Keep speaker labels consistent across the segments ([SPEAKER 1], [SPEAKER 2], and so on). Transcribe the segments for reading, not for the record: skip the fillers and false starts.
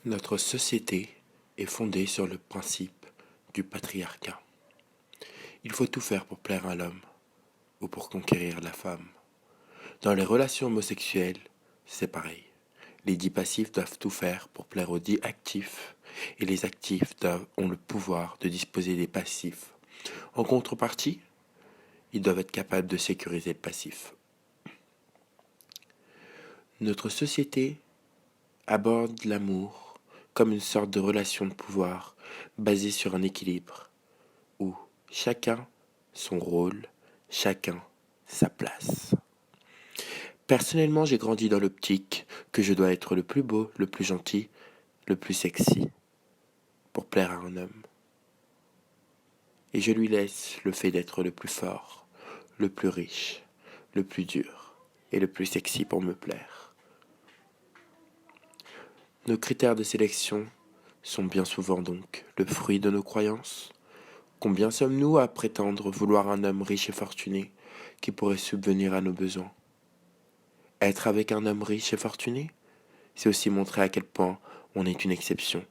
[SPEAKER 1] Notre société est fondée sur le principe du patriarcat. Il faut tout faire pour plaire à l'homme ou pour conquérir la femme. Dans les relations homosexuelles, c'est pareil. Les dits passifs doivent tout faire pour plaire aux dits actifs et les actifs ont le pouvoir de disposer des passifs. En contrepartie, ils doivent être capables de sécuriser le passif. Notre société aborde l'amour comme une sorte de relation de pouvoir basée sur un équilibre où chacun son rôle, chacun sa place. Personnellement, j'ai grandi dans l'optique que je dois être le plus beau, le plus gentil, le plus sexy pour plaire à un homme. Et je lui laisse le fait d'être le plus fort, le plus riche, le plus dur et le plus sexy pour me plaire. Nos critères de sélection sont bien souvent donc le fruit de nos croyances. Combien sommes-nous à prétendre vouloir un homme riche et fortuné qui pourrait subvenir à nos besoins? Être avec un homme riche et fortuné, c'est aussi montrer à quel point on est une exception,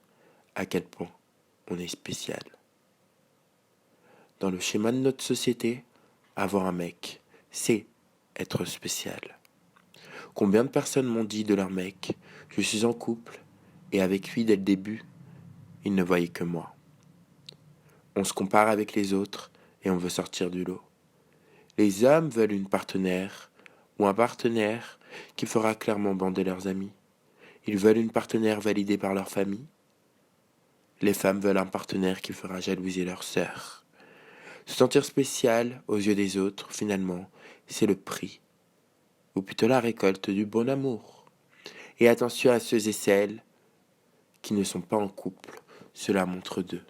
[SPEAKER 1] à quel point on est spécial. Dans le schéma de notre société, avoir un mec, c'est être spécial. Combien de personnes m'ont dit de leur mec, je suis en couple, et avec lui dès le début, ils ne voyaient que moi. On se compare avec les autres et on veut sortir du lot. Les hommes veulent une partenaire ou un partenaire qui fera clairement bander leurs amis. Ils veulent une partenaire validée par leur famille. Les femmes veulent un partenaire qui fera jalouser leur sœur. Se sentir spécial aux yeux des autres, finalement, c'est le prix, ou plutôt la récolte du bon amour. Et attention à ceux et celles qui ne sont pas en couple, cela montre d'eux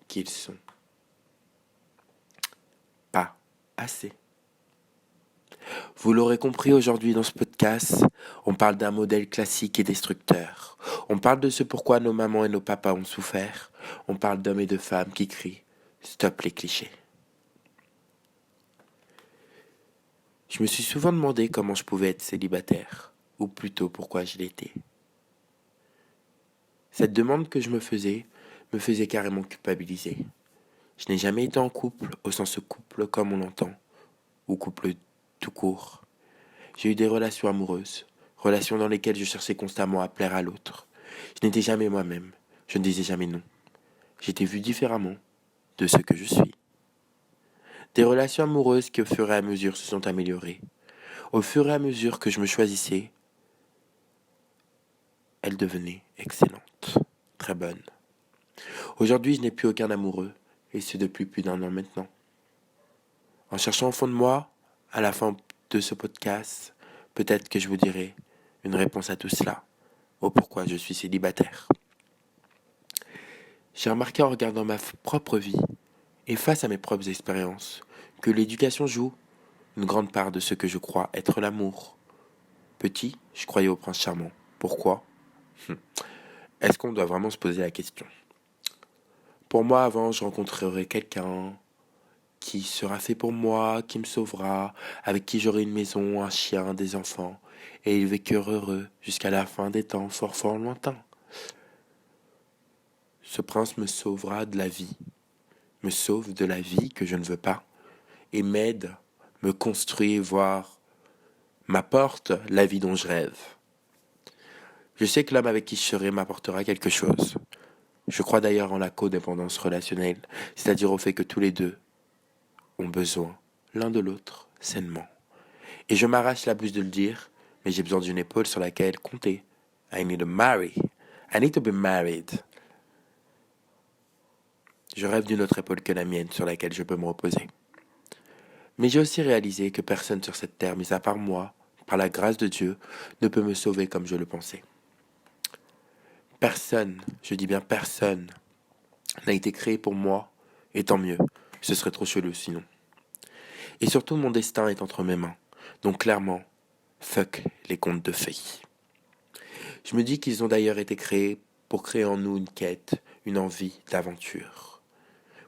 [SPEAKER 1] qu'ils sont pas assez. Vous l'aurez compris aujourd'hui dans ce podcast, on parle d'un modèle classique et destructeur. On parle de ce pourquoi nos mamans et nos papas ont souffert. On parle d'hommes et de femmes qui crient « Stop les clichés ». Je me suis souvent demandé comment je pouvais être célibataire, ou plutôt pourquoi je l'étais. Cette demande que je me faisait carrément culpabiliser. Je n'ai jamais été en couple, au sens couple comme on l'entend, ou couple tout court. J'ai eu des relations amoureuses, relations dans lesquelles je cherchais constamment à plaire à l'autre. Je n'étais jamais moi-même, je ne disais jamais non. J'étais vu différemment de ce que je suis. Des relations amoureuses qui au fur et à mesure se sont améliorées. Au fur et à mesure que je me choisissais, elles devenaient excellentes, très bonnes. Aujourd'hui, je n'ai plus aucun amoureux, et ce depuis plus d'1 an maintenant. En cherchant au fond de moi, à la fin de ce podcast, peut-être que je vous dirai une réponse à tout cela, au pourquoi je suis célibataire. J'ai remarqué en regardant ma propre vie et face à mes propres expériences que l'éducation joue une grande part de ce que je crois être l'amour. Petit, je croyais au prince charmant. Pourquoi? Est-ce qu'on doit vraiment se poser la question? Pour moi, avant, je rencontrerai quelqu'un qui sera fait pour moi, qui me sauvera, avec qui j'aurai une maison, un chien, des enfants, et ils vécurent heureux jusqu'à la fin des temps fort fort lointains. Ce prince me sauvera de la vie, me sauve de la vie que je ne veux pas, et m'aide, me construit, voire m'apporte la vie dont je rêve. Je sais que l'homme avec qui je serai m'apportera quelque chose. Je crois d'ailleurs en la codépendance relationnelle, c'est-à-dire au fait que tous les deux ont besoin l'un de l'autre sainement. Et je m'arrache la bouche de le dire, mais j'ai besoin d'une épaule sur laquelle compter. I need to marry. I need to be married. Je rêve d'une autre épaule que la mienne sur laquelle je peux me reposer. Mais j'ai aussi réalisé que personne sur cette terre, mis à part moi, par la grâce de Dieu, ne peut me sauver comme je le pensais. Personne, je dis bien personne, n'a été créé pour moi, et tant mieux, ce serait trop chelou sinon. Et surtout, mon destin est entre mes mains, donc clairement, fuck les contes de fées. Je me dis qu'ils ont d'ailleurs été créés pour créer en nous une quête, une envie d'aventure.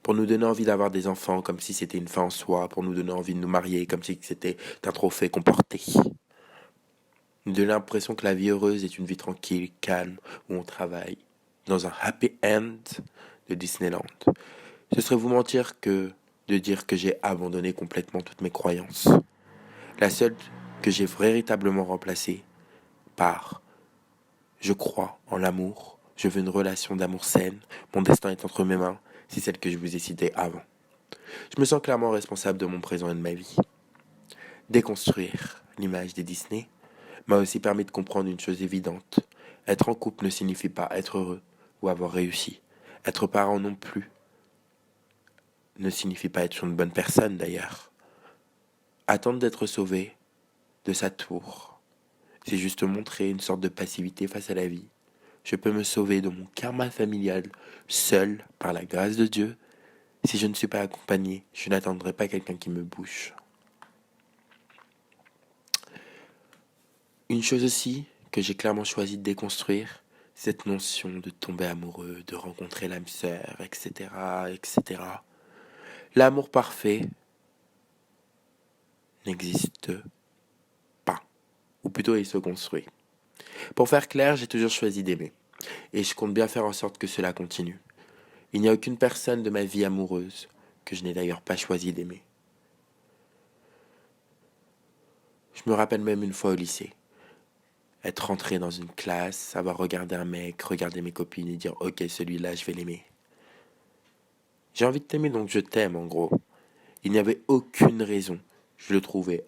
[SPEAKER 1] Pour nous donner envie d'avoir des enfants comme si c'était une fin en soi, pour nous donner envie de nous marier comme si c'était un trophée qu'on portait. nous donner l'impression que la vie heureuse est une vie tranquille, calme, où on travaille, dans un happy end de Disneyland. Ce serait vous mentir que de dire que j'ai abandonné complètement toutes mes croyances. La seule que j'ai véritablement remplacée par je crois en l'amour, je veux une relation d'amour saine, mon destin est entre mes mains, c'est celle que je vous ai citée avant. Je me sens clairement responsable de mon présent et de ma vie. Déconstruire l'image des Disney m'a aussi permis de comprendre une chose évidente. Être en couple ne signifie pas être heureux ou avoir réussi. Être parent non plus ne signifie pas être une bonne personne d'ailleurs. Attendre d'être sauvé de sa tour, c'est juste montrer une sorte de passivité face à la vie. Je peux me sauver de mon karma familial seul par la grâce de Dieu. Si je ne suis pas accompagné, je n'attendrai pas quelqu'un qui me bouge. Une chose aussi que j'ai clairement choisi de déconstruire, cette notion de tomber amoureux, de rencontrer l'âme sœur, etc., etc. L'amour parfait n'existe pas, ou plutôt il se construit. Pour faire clair, j'ai toujours choisi d'aimer, et je compte bien faire en sorte que cela continue. Il n'y a aucune personne de ma vie amoureuse que je n'ai d'ailleurs pas choisi d'aimer. Je me rappelle même une fois au lycée, être rentré dans une classe, avoir regardé un mec, regarder mes copines et dire « Ok, celui-là, je vais l'aimer ». J'ai envie de t'aimer, donc je t'aime, en gros. Il n'y avait aucune raison. Je le trouvais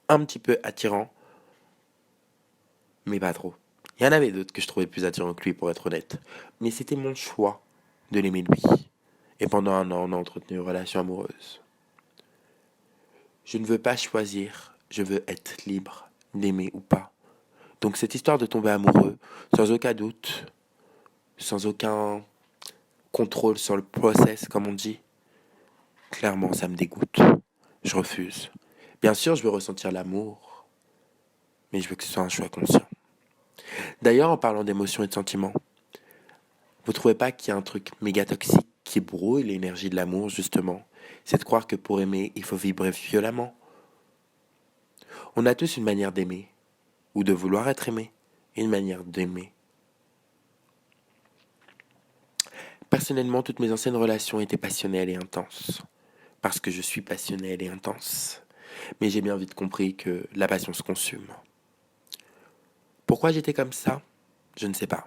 [SPEAKER 1] un petit peu attirant, mais pas trop. Il y en avait d'autres que je trouvais plus attirants que lui, pour être honnête. Mais c'était mon choix de l'aimer lui. Et pendant un an, on a entretenu une relation amoureuse. Je ne veux pas choisir, je veux être libre d'aimer ou pas. Donc cette histoire de tomber amoureux, sans aucun doute, sans aucun contrôle sur le process, comme on dit, clairement, ça me dégoûte. Je refuse. Bien sûr, je veux ressentir l'amour, mais je veux que ce soit un choix conscient. D'ailleurs, en parlant d'émotions et de sentiments, vous trouvez pas qu'il y a un truc méga toxique qui brouille l'énergie de l'amour, justement? C'est de croire que pour aimer, il faut vibrer violemment. On a tous une manière d'aimer, ou de vouloir être aimé, et une manière d'aimer. Personnellement, toutes mes anciennes relations étaient passionnelles et intenses. Parce que je suis passionnelle et intense. Mais j'ai bien vite compris que la passion se consume. Pourquoi j'étais comme ça? Je ne sais pas.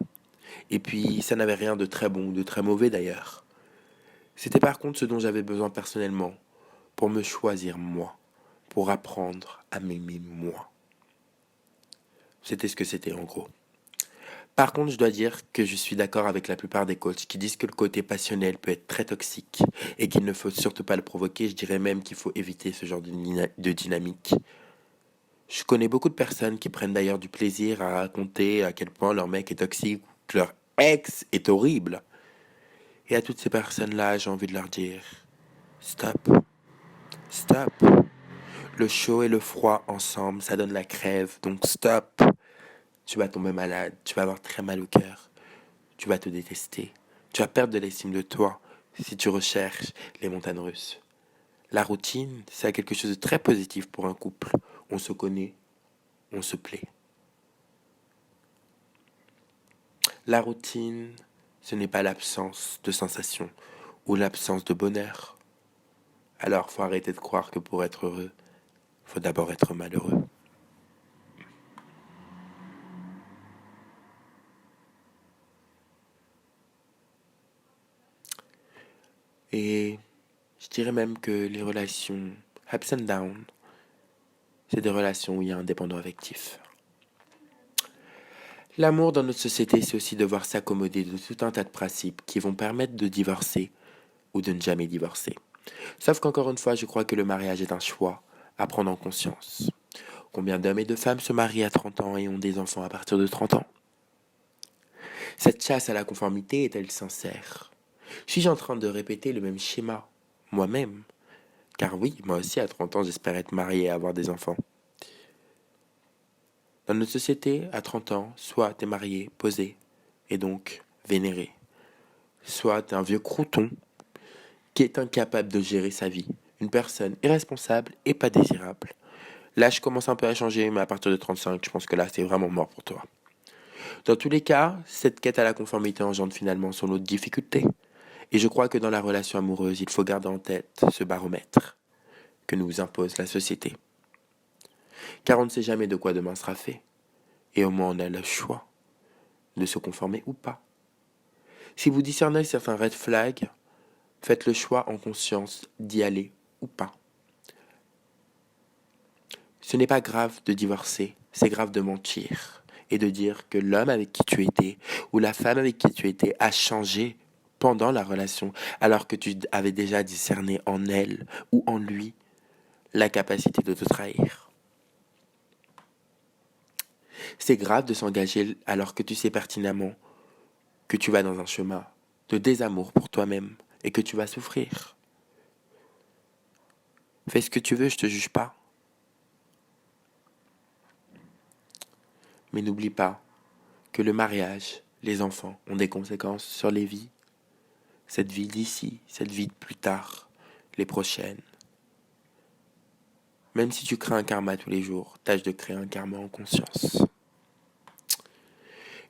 [SPEAKER 1] Et puis, ça n'avait rien de très bon ou de très mauvais d'ailleurs. C'était par contre ce dont j'avais besoin personnellement pour me choisir moi, pour apprendre à m'aimer moi. C'était ce que c'était en gros. Par contre, je dois dire que je suis d'accord avec la plupart des coachs qui disent que le côté passionnel peut être très toxique et qu'il ne faut surtout pas le provoquer. Je dirais même qu'il faut éviter ce genre de dynamique. Je connais beaucoup de personnes qui prennent d'ailleurs du plaisir à raconter à quel point leur mec est toxique ou que leur ex est horrible. Et à toutes ces personnes-là, j'ai envie de leur dire stop, stop. Le chaud et le froid ensemble, ça donne la crève, donc stop. Tu vas tomber malade, tu vas avoir très mal au cœur, tu vas te détester, tu vas perdre de l'estime de toi si tu recherches les montagnes russes. La routine, c'est quelque chose de très positif pour un couple. On se connaît, on se plaît. La routine, ce n'est pas l'absence de sensation ou l'absence de bonheur. Alors, faut arrêter de croire que pour être heureux, faut d'abord être malheureux. Et je dirais même que les relations ups and down, c'est des relations où il y a un dépendant affectif. L'amour dans notre société, c'est aussi devoir s'accommoder de tout un tas de principes qui vont permettre de divorcer ou de ne jamais divorcer. Sauf qu'encore une fois, je crois que le mariage est un choix à prendre en conscience. Combien d'hommes et de femmes se marient à 30 ans et ont des enfants à partir de 30 ans? Cette chasse à la conformité est-elle sincère? Suis-je en train de répéter le même schéma, moi-même? Car oui, moi aussi à 30 ans, j'espère être marié et avoir des enfants. Dans notre société, à 30 ans, soit t'es marié, posé, et donc vénéré. Soit t'es un vieux crouton qui est incapable de gérer sa vie. Une personne irresponsable et pas désirable. Là, je commence un peu à changer, mais à partir de 35, je pense que là, c'est vraiment mort pour toi. Dans tous les cas, cette quête à la conformité engendre finalement son lot de difficultés. Et je crois que dans la relation amoureuse, il faut garder en tête ce baromètre que nous impose la société. Car on ne sait jamais de quoi demain sera fait. Et au moins on a le choix de se conformer ou pas. Si vous discernez certains red flags, faites le choix en conscience d'y aller ou pas. Ce n'est pas grave de divorcer, c'est grave de mentir et de dire que l'homme avec qui tu étais ou la femme avec qui tu étais a changé pendant la relation alors que tu avais déjà discerné en elle ou en lui la capacité de te trahir. C'est grave de s'engager alors que tu sais pertinemment que tu vas dans un chemin de désamour pour toi-même et que tu vas souffrir. Fais ce que tu veux, je te juge pas. Mais n'oublie pas que le mariage, les enfants ont des conséquences sur les vies. Cette vie d'ici, cette vie de plus tard, les prochaines. Même si tu crées un karma tous les jours, tâche de créer un karma en conscience.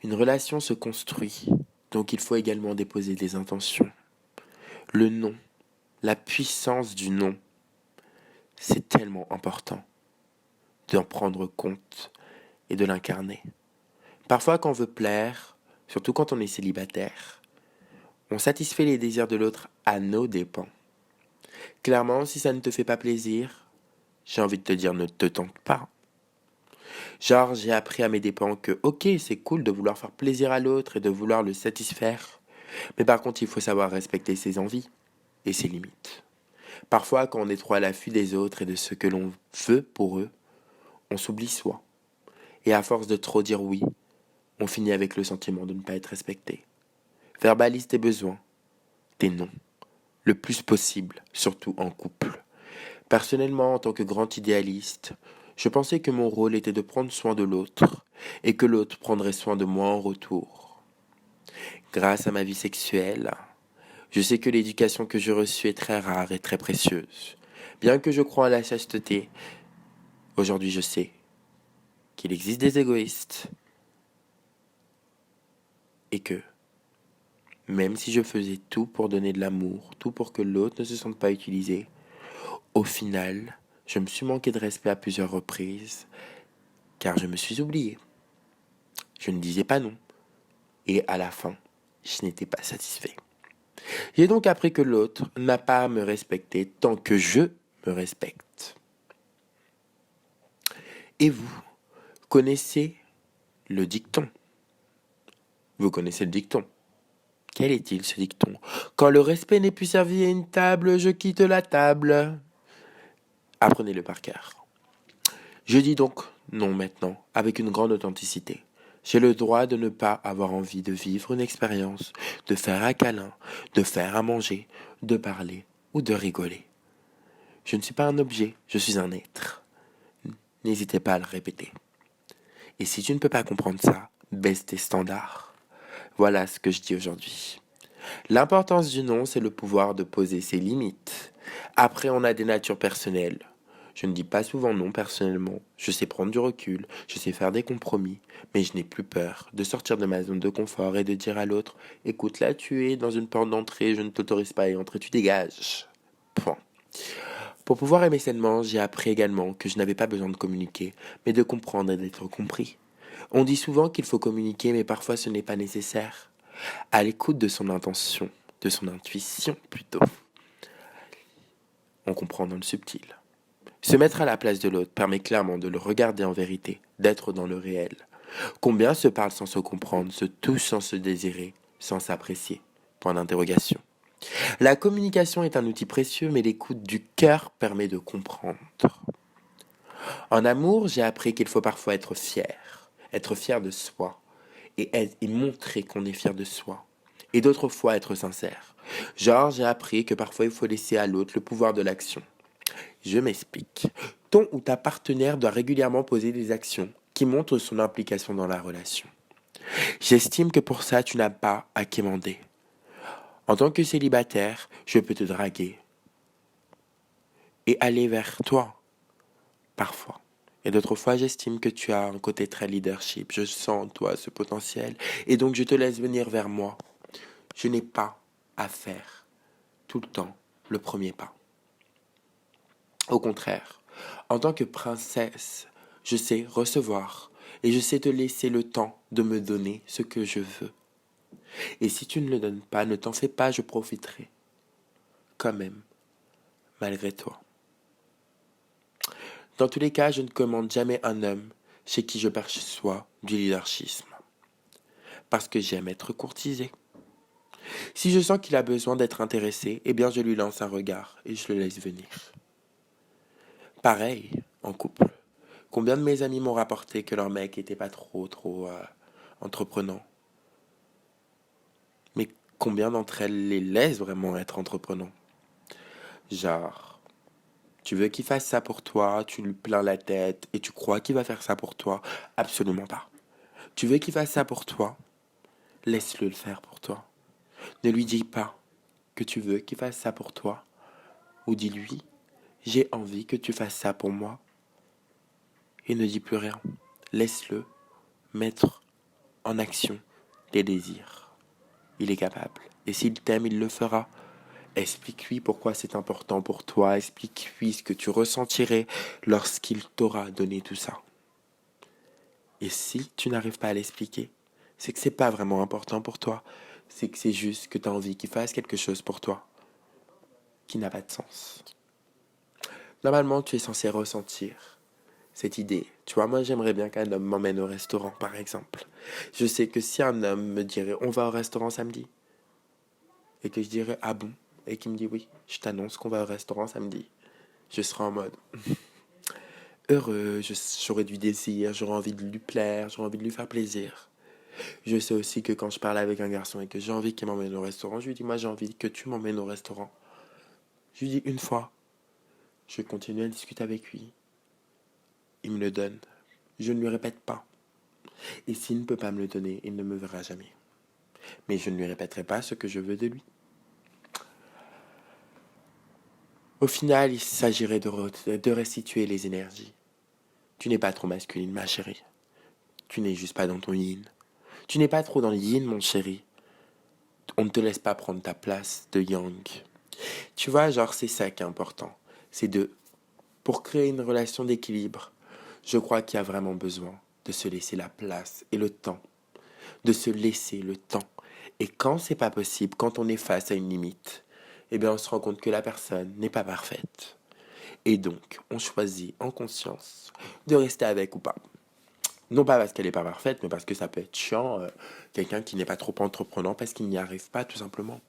[SPEAKER 1] Une relation se construit, donc il faut également déposer des intentions. Le non, la puissance du non, c'est tellement important d'en prendre compte et de l'incarner. Parfois, quand on veut plaire, surtout quand on est célibataire, on satisfait les désirs de l'autre à nos dépens. Clairement, si ça ne te fait pas plaisir, j'ai envie de te dire ne te tente pas. Genre, j'ai appris à mes dépens que, ok, c'est cool de vouloir faire plaisir à l'autre et de vouloir le satisfaire, mais par contre, il faut savoir respecter ses envies et ses limites. Parfois, quand on est trop à l'affût des autres et de ce que l'on veut pour eux, on s'oublie soi. Et à force de trop dire oui, on finit avec le sentiment de ne pas être respecté. Verbalise tes besoins, tes non, le plus possible, surtout en couple. Personnellement, en tant que grand idéaliste, je pensais que mon rôle était de prendre soin de l'autre et que l'autre prendrait soin de moi en retour. Grâce à ma vie sexuelle, je sais que l'éducation que j'ai reçue est très rare et très précieuse. Bien que je croie à la chasteté, aujourd'hui je sais qu'il existe des égoïstes et que, même si je faisais tout pour donner de l'amour, tout pour que l'autre ne se sente pas utilisé, au final, je me suis manqué de respect à plusieurs reprises, car je me suis oublié. Je ne disais pas non, et à la fin, je n'étais pas satisfait. J'ai donc appris que l'autre n'a pas à me respecter tant que je me respecte. Et vous, connaissez le dicton? Vous connaissez le dicton? Quel est-il ce dicton? Quand le respect n'est plus servi à une table, je quitte la table. Apprenez-le par cœur. Je dis donc non maintenant, avec une grande authenticité. J'ai le droit de ne pas avoir envie de vivre une expérience, de faire un câlin, de faire à manger, de parler ou de rigoler. Je ne suis pas un objet, je suis un être. N'hésitez pas à le répéter. Et si tu ne peux pas comprendre ça, baisse tes standards. Voilà ce que je dis aujourd'hui. L'importance du non, c'est le pouvoir de poser ses limites. Après, on a des natures personnelles. Je ne dis pas souvent non personnellement. Je sais prendre du recul, je sais faire des compromis, mais je n'ai plus peur de sortir de ma zone de confort et de dire à l'autre, écoute, là tu es dans une porte d'entrée, je ne t'autorise pas à y entrer, tu dégages. Point. Pour pouvoir aimer sainement, j'ai appris également que je n'avais pas besoin de communiquer, mais de comprendre et d'être compris. On dit souvent qu'il faut communiquer, mais parfois ce n'est pas nécessaire. À l'écoute de son intention, de son intuition plutôt, on comprend dans le subtil. Se mettre à la place de l'autre permet clairement de le regarder en vérité, d'être dans le réel. Combien se parlent sans se comprendre, se touchent sans se désirer, sans s'apprécier? Point d'interrogation. La communication est un outil précieux, mais l'écoute du cœur permet de comprendre. En amour, j'ai appris qu'il faut parfois être fier de soi, et montrer qu'on est fier de soi. Et d'autres fois être sincère. Genre, j'ai appris que parfois il faut laisser à l'autre le pouvoir de l'action. Je m'explique. Ton ou ta partenaire doit régulièrement poser des actions qui montrent son implication dans la relation. J'estime que pour ça, tu n'as pas à quémander. En tant que célibataire, je peux te draguer et aller vers toi, parfois. Et d'autres fois, j'estime que tu as un côté très leadership. Je sens en toi ce potentiel. Et donc, je te laisse venir vers moi. Je n'ai pas à faire tout le temps le premier pas. Au contraire, en tant que princesse, je sais recevoir et je sais te laisser le temps de me donner ce que je veux. Et si tu ne le donnes pas, ne t'en fais pas, je profiterai quand même, malgré toi. Dans tous les cas, je ne commande jamais un homme chez qui je perçois du leadership, parce que j'aime être courtisé. Si je sens qu'il a besoin d'être intéressé, eh bien je lui lance un regard et je le laisse venir. Pareil, en couple. Combien de mes amis m'ont rapporté que leur mec était pas trop entreprenant. Mais combien d'entre elles les laissent vraiment être entreprenants? Genre, tu veux qu'il fasse ça pour toi, tu lui plains la tête et tu crois qu'il va faire ça pour toi? Absolument pas. Tu veux qu'il fasse ça pour toi? Laisse-le le faire pour toi. Ne lui dis pas que tu veux qu'il fasse ça pour toi. Ou dis-lui, j'ai envie que tu fasses ça pour moi. Et ne dis plus rien. Laisse-le mettre en action les désirs. Il est capable. Et s'il t'aime, il le fera. Explique-lui pourquoi c'est important pour toi. Explique-lui ce que tu ressentirais lorsqu'il t'aura donné tout ça. Et si tu n'arrives pas à l'expliquer, c'est que c'est pas vraiment important pour toi. C'est que c'est juste que tu as envie qu'il fasse quelque chose pour toi qui n'a pas de sens. Normalement, tu es censé ressentir cette idée. Tu vois, moi, j'aimerais bien qu'un homme m'emmène au restaurant, par exemple. Je sais que si un homme me dirait, on va au restaurant samedi, et que je dirais, ah bon, et qu'il me dit, oui, je t'annonce qu'on va au restaurant samedi, je serai en mode heureux, j'aurais du désir, j'aurais envie de lui plaire, j'aurais envie de lui faire plaisir. Je sais aussi que quand je parle avec un garçon et que j'ai envie qu'il m'emmène au restaurant, je lui dis, moi, j'ai envie que tu m'emmènes au restaurant. Je lui dis une fois, je continue à discuter avec lui. Il me le donne. Je ne lui répète pas. Et s'il ne peut pas me le donner, il ne me verra jamais. Mais je ne lui répéterai pas ce que je veux de lui. Au final, il s'agirait de restituer les énergies. Tu n'es pas trop masculine, ma chérie. Tu n'es juste pas dans ton yin. Tu n'es pas trop dans le yin, mon chéri. On ne te laisse pas prendre ta place de yang. Tu vois, genre, c'est ça qui est important. C'est pour créer une relation d'équilibre, je crois qu'il y a vraiment besoin de se laisser la place et le temps. De se laisser le temps. Et quand c'est pas possible, quand on est face à une limite, eh bien, on se rend compte que la personne n'est pas parfaite. Et donc, on choisit en conscience de rester avec ou pas. Non pas parce qu'elle n'est pas parfaite, mais parce que ça peut être chiant, quelqu'un qui n'est pas trop entreprenant parce qu'il n'y arrive pas tout simplement.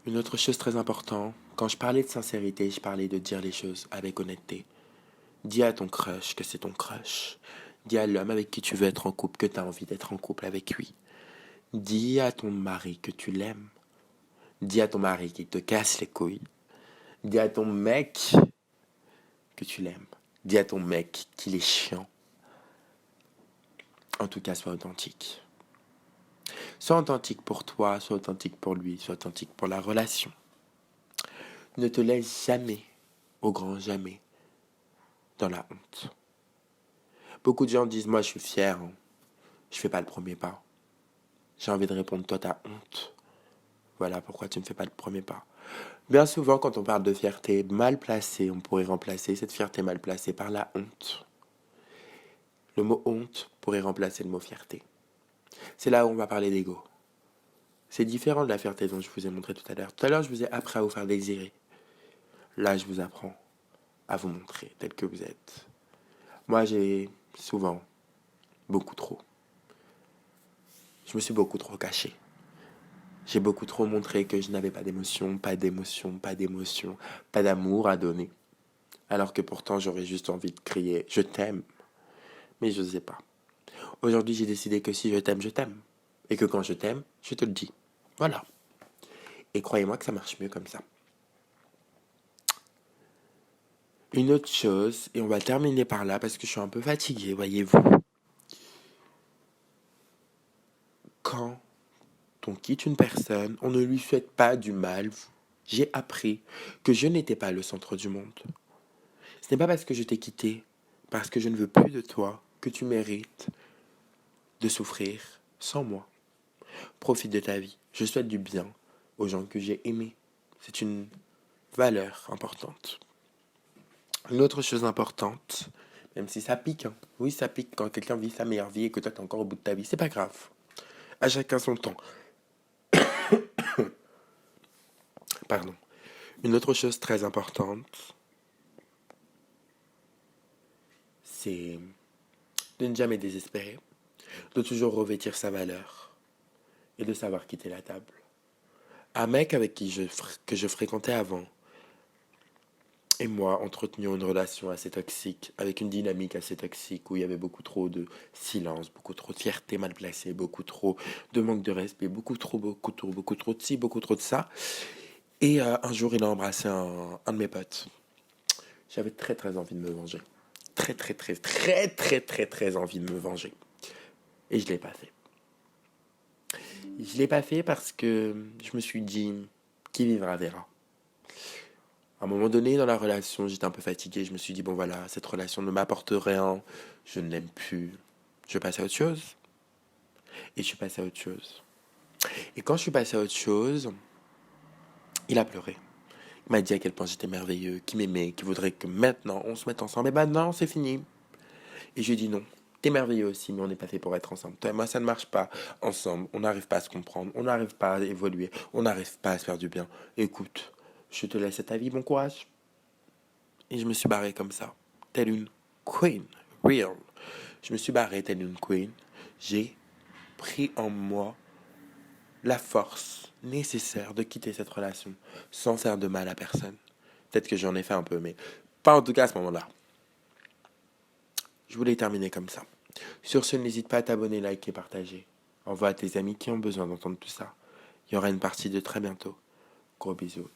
[SPEAKER 1] Une autre chose très importante, quand je parlais de sincérité, je parlais de dire les choses avec honnêteté. Dis à ton crush que c'est ton crush. Dis à l'homme avec qui tu veux être en couple que tu as envie d'être en couple avec lui. Dis à ton mari que tu l'aimes. Dis à ton mari qu'il te casse les couilles. Dis à ton mec que tu l'aimes. Dis à ton mec qu'il est chiant. En tout cas, sois authentique. Sois authentique pour toi, sois authentique pour lui, sois authentique pour la relation. Ne te laisse jamais, au grand jamais, dans la honte. Beaucoup de gens disent, moi je suis fier, hein. Je fais pas le premier pas. J'ai envie de répondre, toi t'as honte. Voilà pourquoi tu ne fais pas le premier pas. Bien souvent, quand on parle de fierté mal placée, on pourrait remplacer cette fierté mal placée par la honte. Le mot honte pourrait remplacer le mot fierté. C'est là où on va parler d'ego. C'est différent de la fierté dont je vous ai montré tout à l'heure. Tout à l'heure, je vous ai appris à vous faire désirer. Là, je vous apprends à vous montrer tel que vous êtes. Moi, j'ai souvent, beaucoup trop. Je me suis beaucoup trop caché. J'ai beaucoup trop montré que je n'avais pas d'émotion, pas d'émotion, pas d'émotion, pas d'amour à donner. Alors que pourtant, j'aurais juste envie de crier « Je t'aime ». Mais je n'osais pas. Aujourd'hui, j'ai décidé que si je t'aime, je t'aime. Et que quand je t'aime, je te le dis. Voilà. Et croyez-moi que ça marche mieux comme ça. Une autre chose, et on va terminer par là parce que je suis un peu fatigué, voyez-vous. Quand on quitte une personne, on ne lui souhaite pas du mal. J'ai appris que je n'étais pas le centre du monde. Ce n'est pas parce que je t'ai quitté, parce que je ne veux plus de toi, que tu mérites de souffrir sans moi. Profite de ta vie. Je souhaite du bien aux gens que j'ai aimés. C'est une valeur importante. Une autre chose importante, même si ça pique, hein. Oui, ça pique quand quelqu'un vit sa meilleure vie et que toi t'es encore au bout de ta vie. C'est pas grave. À chacun son temps. Pardon. Une autre chose très importante, c'est de ne jamais désespérer, de toujours revêtir sa valeur et de savoir quitter la table. Un mec avec que je fréquentais avant et moi entretenions une relation assez toxique, avec une dynamique assez toxique où il y avait beaucoup trop de silence, beaucoup trop de fierté mal placée, beaucoup trop de manque de respect, beaucoup trop de ci, beaucoup trop de ça. Et un jour, il a embrassé un de mes potes. J'avais très très envie de me venger. Très envie de me venger. Et je l'ai pas fait. Je l'ai pas fait parce que je me suis dit, qui vivra verra. À un moment donné dans la relation, j'étais un peu fatigué. Je me suis dit, bon voilà, cette relation ne m'apporte rien. Je ne l'aime plus. Je vais passer à autre chose. Et je suis passé à autre chose. Et quand je suis passé à autre chose, il a pleuré. Il m'a dit à quel point j'étais merveilleux, qu'il m'aimait, qu'il voudrait que maintenant on se mette ensemble. Et maintenant, c'est fini. Et je lui ai dit non. T'es merveilleux aussi, mais on n'est pas fait pour être ensemble. Toi et moi, ça ne marche pas ensemble. On n'arrive pas à se comprendre. On n'arrive pas à évoluer. On n'arrive pas à se faire du bien. Écoute, je te laisse à ta vie. Bon courage. Et je me suis barré comme ça. Telle une queen. Real. Je me suis barré telle une queen. J'ai pris en moi la force nécessaire de quitter cette relation sans faire de mal à personne. Peut-être que j'en ai fait un peu, mais pas en tout cas à ce moment-là. Je voulais terminer comme ça. Sur ce, n'hésite pas à t'abonner, liker, partager. Envoie à tes amis qui ont besoin d'entendre tout ça. Il y aura une partie de très bientôt. Gros bisous.